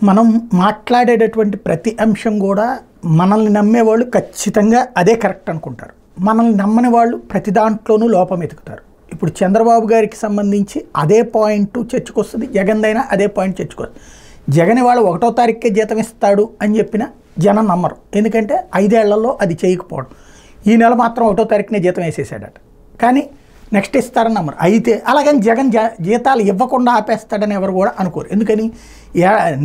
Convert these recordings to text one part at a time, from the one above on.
మనం మాట్లాడేటటువంటి ప్రతి అంశం కూడా మనల్ని నమ్మేవాళ్ళు ఖచ్చితంగా అదే కరెక్ట్ అనుకుంటారు. మనల్ని నమ్మని వాళ్ళు ప్రతి దాంట్లోనూ లోపం ఎతుకుతారు. ఇప్పుడు చంద్రబాబు గారికి సంబంధించి అదే పాయింట్ చర్చకొస్తుంది, జగన్దైనా అదే పాయింట్ చర్చకొస్తుంది. జగన్ వాళ్ళు 1వ తారీఖుకే జీతం ఇస్తాడు అని చెప్పిన జనం నమ్మరు, ఎందుకంటే 5 ఏళ్లలో అది చేయకపోవడం. ఈ నెల మాత్రం 1వ తారీఖునే జీతం వేసేసాడట, కానీ నెక్స్ట్ ఇస్తారని నమ్మరు. అయితే అలాగని జగన్ జీతాలు ఇవ్వకుండా ఆపేస్తాడని ఎవరు కూడా అనుకోరు. ఎందుకని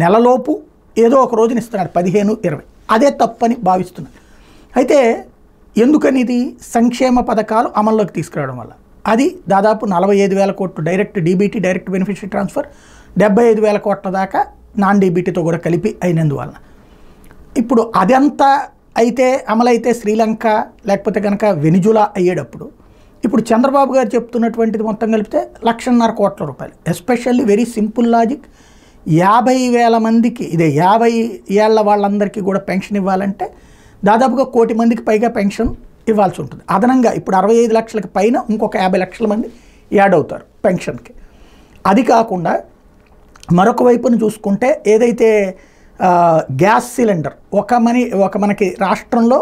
నెలలోపు ఏదో ఒక రోజున ఇస్తున్నాడు, 15, 20. అదే తప్పని భావిస్తున్నారు. అయితే ఎందుకని ఇది సంక్షేమ పథకాలు అమల్లోకి తీసుకురావడం వల్ల అది దాదాపు 45,000 కోట్లు direct DBT, direct beneficiary transfer, 75,000 కోట్ల దాకా నాన్ డీబీటీతో కూడా కలిపి అయినందువల్ల ఇప్పుడు అదంతా అయితే అమలైతే శ్రీలంక లేకపోతే కనుక వెనిజులా అయ్యేటప్పుడు ఇప్పుడు చంద్రబాబు గారు చెప్తున్నటువంటిది మొత్తం కలిపితే 1,50,000 కోట్ల రూపాయలు. ఎస్పెషల్లీ వెరీ సింపుల్ లాజిక్, 50,000 మందికి, ఇదే 50 ఏళ్ల వాళ్ళందరికీ కూడా పెన్షన్ ఇవ్వాలంటే దాదాపుగా 1 కోటి మందికి పైగా పెన్షన్ ఇవ్వాల్సి ఉంటుంది. అదనంగా ఇప్పుడు 65 లక్షలకు పైన ఇంకొక 50 లక్షల మంది యాడ్ అవుతారు పెన్షన్కి. అది కాకుండా మరొక వైపును చూసుకుంటే ఏదైతే గ్యాస్ సిలిండర్ మనకి రాష్ట్రంలో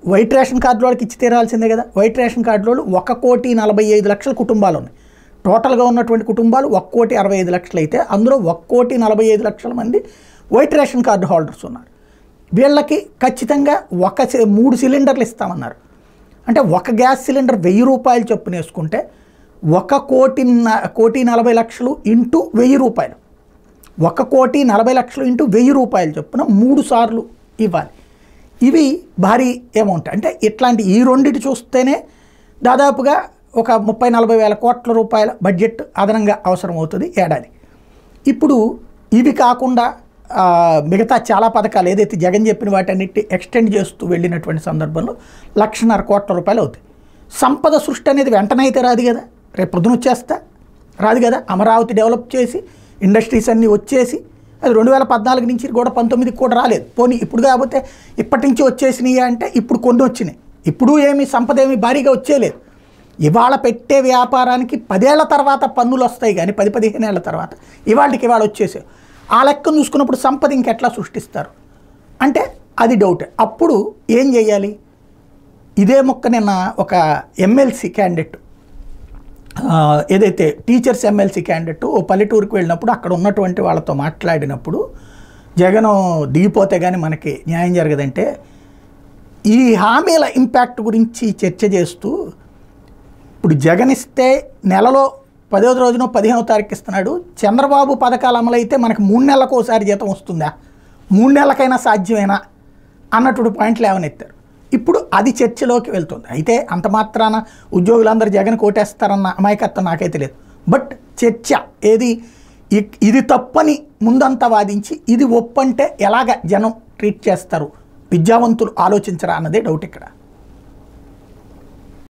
వైట్ రేషన్ కార్డు వాళ్ళకి ఇచ్చి తీరాల్సిందే కదా. వైట్ రేషన్ కార్డు వాళ్ళు 1,45,00,000 కుటుంబాలు ఉన్నాయి. టోటల్గా ఉన్నటువంటి కుటుంబాలు 1,65,00,000 అయితే అందులో 1,45,00,000 మంది వైట్ రేషన్ కార్డు హోల్డర్స్ ఉన్నారు. వీళ్ళకి ఖచ్చితంగా 3 సిలిండర్లు ఇస్తామన్నారు. అంటే ఒక గ్యాస్ సిలిండర్ 1,000 రూపాయలు చొప్పున వేసుకుంటే 1,40,00,000 ఇంటూ 1,000 రూపాయలు, 1,40,00,000 ఇంటూ 1,000 రూపాయలు చొప్పున 3 సార్లు ఇవ్వాలి. ఇవి భారీ అమౌంట్. అంటే ఇట్లాంటి ఈ రెండిటి చూస్తేనే దాదాపుగా ఒక 30,40,000 కోట్ల రూపాయల బడ్జెట్ అదనంగా అవసరం అవుతుంది ఏడాది. ఇప్పుడు ఇవి కాకుండా మిగతా చాలా పథకాలు ఏదైతే జగన్ చెప్పిన వాటన్నిటి ఎక్స్టెండ్ చేస్తూ వెళ్ళినటువంటి సందర్భంలో 1,50,000 కోట్ల రూపాయలు అవుతాయి. సంపద సృష్టి అనేది వెంటనే అయితే రాదు కదా, రేపు పొద్దున వచ్చేస్తా రాదు కదా. అమరావతి డెవలప్ చేసి ఇండస్ట్రీస్ అన్నీ వచ్చేసి అది 2014 నుంచి కూడా 19కి కూడా రాలేదు. పోనీ ఇప్పుడు కాకపోతే ఇప్పటి నుంచి వచ్చేసినాయి అంటే ఇప్పుడు కొన్ని వచ్చినాయి. ఇప్పుడు ఏమి సంపద ఏమి భారీగా వచ్చేయలేదు. ఇవాళ పెట్టే వ్యాపారానికి 10 ఏళ్ల తర్వాత పన్నులు వస్తాయి, కానీ 10-15 ఏళ్ల తర్వాత ఇవాళకి ఇవాళ వచ్చేసాయి. ఆ లెక్కను చూసుకున్నప్పుడు సంపద ఇంకెట్లా సృష్టిస్తారు అంటే అది డౌట్. అప్పుడు ఏం చేయాలి? ఇదే మొక్క నిన్న ఒక ఎమ్మెల్సీ క్యాండిడేట్, ఏదైతే టీచర్స్ ఎమ్మెల్సీ క్యాండిడేట్ ఓ పల్లెటూరుకు వెళ్ళినప్పుడు అక్కడ ఉన్నటువంటి వాళ్ళతో మాట్లాడినప్పుడు జగన్ దిగిపోతే కానీ మనకి న్యాయం జరగదంటే ఈ హామీల ఇంపాక్ట్ గురించి చర్చ చేస్తూ ఇప్పుడు జగన్ ఇస్తే నెలలో 10వ రోజున 15వ తారీఖు ఇస్తున్నాడు. చంద్రబాబు పథకాలు అమలైతే మనకు 3 నెలలకు ఒకసారి జీతం వస్తుందా, 3 నెలలకైనా సాధ్యమేనా అన్నటువంటి పాయింట్లు లేవనెత్తారు. ఇప్పుడు అది చర్చలోకి వెళ్తుంది. అయితే అంత మాత్రాన ఉద్యోగులందరూ జగన్ కోటేస్తారన్న అమాయకత్వం నాకైతే లేదు. బట్ చర్చ ఏది ఇది తప్పని ముందంతా వాదించి ఇది ఒప్పంటే ఎలాగ జనం ట్రీట్ చేస్తారు, విద్యావంతులు ఆలోచించరా అన్నదే డౌట్ ఇక్కడ.